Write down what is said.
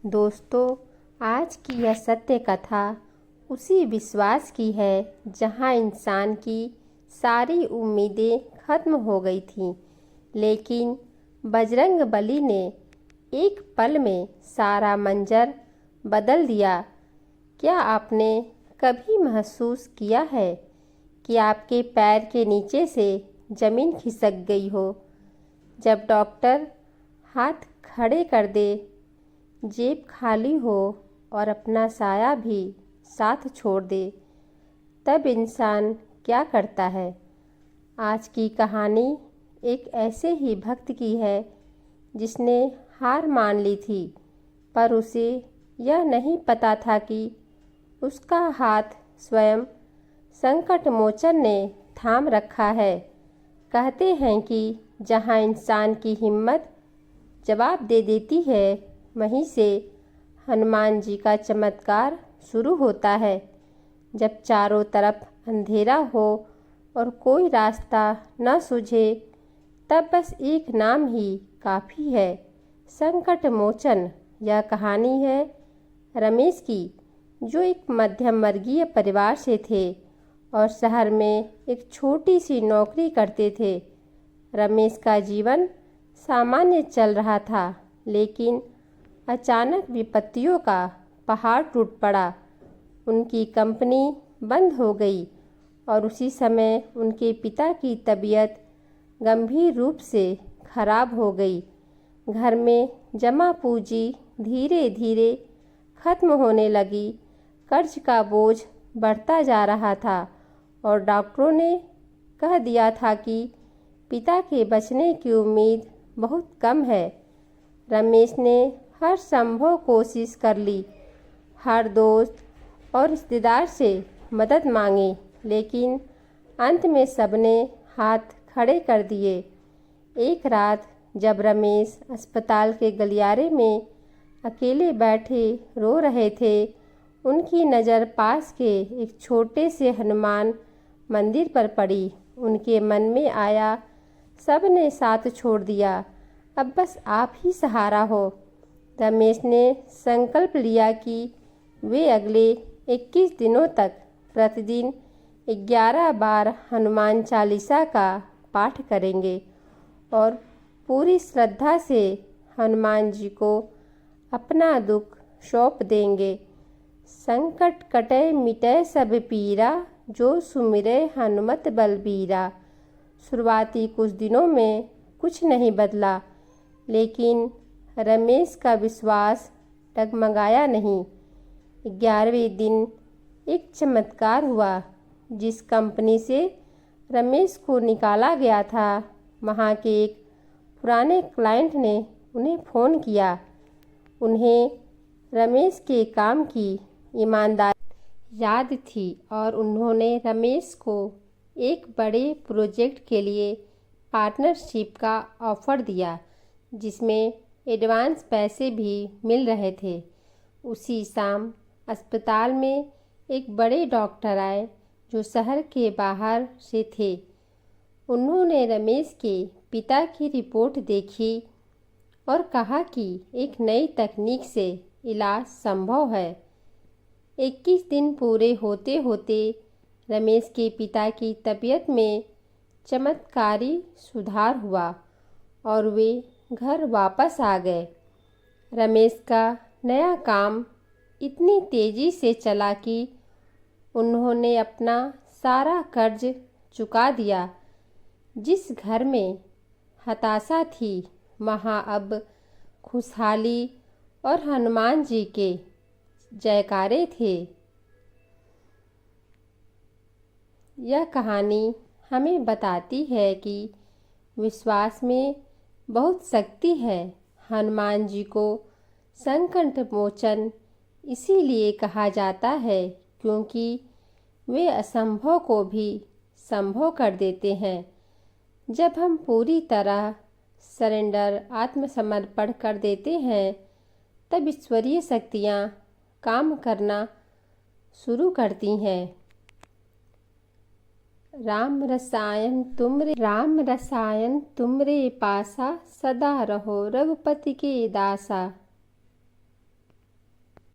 दोस्तों, आज की यह सत्य कथा उसी विश्वास की है जहाँ इंसान की सारी उम्मीदें खत्म हो गई थीं, लेकिन बजरंगबली ने एक पल में सारा मंजर बदल दिया। क्या आपने कभी महसूस किया है कि आपके पैर के नीचे से ज़मीन खिसक गई हो? जब डॉक्टर हाथ खड़े कर दे, जेब खाली हो और अपना साया भी साथ छोड़ दे, तब इंसान क्या करता है? आज की कहानी एक ऐसे ही भक्त की है जिसने हार मान ली थी, पर उसे यह नहीं पता था कि उसका हाथ स्वयं संकट मोचन ने थाम रखा है। कहते हैं कि जहाँ इंसान की हिम्मत जवाब दे देती है, वहीं से हनुमान जी का चमत्कार शुरू होता है। जब चारों तरफ अंधेरा हो और कोई रास्ता न सूझे, तब बस एक नाम ही काफ़ी है, संकट मोचन। यह कहानी है रमेश की, जो एक मध्यम वर्गीय परिवार से थे और शहर में एक छोटी सी नौकरी करते थे। रमेश का जीवन सामान्य चल रहा था, लेकिन अचानक विपत्तियों का पहाड़ टूट पड़ा। उनकी कंपनी बंद हो गई और उसी समय उनके पिता की तबीयत गंभीर रूप से खराब हो गई। घर में जमा पूंजी धीरे धीरे खत्म होने लगी, कर्ज का बोझ बढ़ता जा रहा था और डॉक्टरों ने कह दिया था कि पिता के बचने की उम्मीद बहुत कम है। रमेश ने हर संभव कोशिश कर ली, हर दोस्त और रिश्तेदार से मदद मांगी, लेकिन अंत में सबने हाथ खड़े कर दिए। एक रात जब रमेश अस्पताल के गलियारे में अकेले बैठे रो रहे थे, उनकी नज़र पास के एक छोटे से हनुमान मंदिर पर पड़ी। उनके मन में आया, सब ने साथ छोड़ दिया, अब बस आप ही सहारा हो। रमेश ने संकल्प लिया कि वे अगले 21 दिनों तक प्रतिदिन 11 बार हनुमान चालीसा का पाठ करेंगे और पूरी श्रद्धा से हनुमान जी को अपना दुख सौंप देंगे। संकट कटे मिटे सब पीरा, जो सुमिरे हनुमत बलबीरा। शुरुआती कुछ दिनों में कुछ नहीं बदला, लेकिन रमेश का विश्वास डगमगाया नहीं। 11वें दिन एक चमत्कार हुआ। जिस कंपनी से रमेश को निकाला गया था, वहाँ के एक पुराने क्लाइंट ने उन्हें फ़ोन किया। उन्हें रमेश के काम की ईमानदारी याद थी और उन्होंने रमेश को एक बड़े प्रोजेक्ट के लिए पार्टनरशिप का ऑफ़र दिया, जिसमें एडवांस पैसे भी मिल रहे थे। उसी शाम अस्पताल में एक बड़े डॉक्टर आए जो शहर के बाहर से थे। उन्होंने रमेश के पिता की रिपोर्ट देखी और कहा कि एक नई तकनीक से इलाज संभव है। 21 दिन पूरे होते होते रमेश के पिता की तबीयत में चमत्कारी सुधार हुआ और वे घर वापस आ गए। रमेश का नया काम इतनी तेज़ी से चला कि उन्होंने अपना सारा कर्ज चुका दिया। जिस घर में हताशा थी, वहाँ अब खुशहाली और हनुमान जी के जयकारे थे। यह कहानी हमें बताती है कि विश्वास में बहुत शक्ति है। हनुमान जी को संकट मोचन इसीलिए कहा जाता है क्योंकि वे असंभव को भी संभव कर देते हैं। जब हम पूरी तरह सरेंडर आत्मसमर्पण कर देते हैं, तब ईश्वरीय शक्तियाँ काम करना शुरू करती हैं। राम रसायन तुमरे पासा, सदा रहो रघुपति के दासा।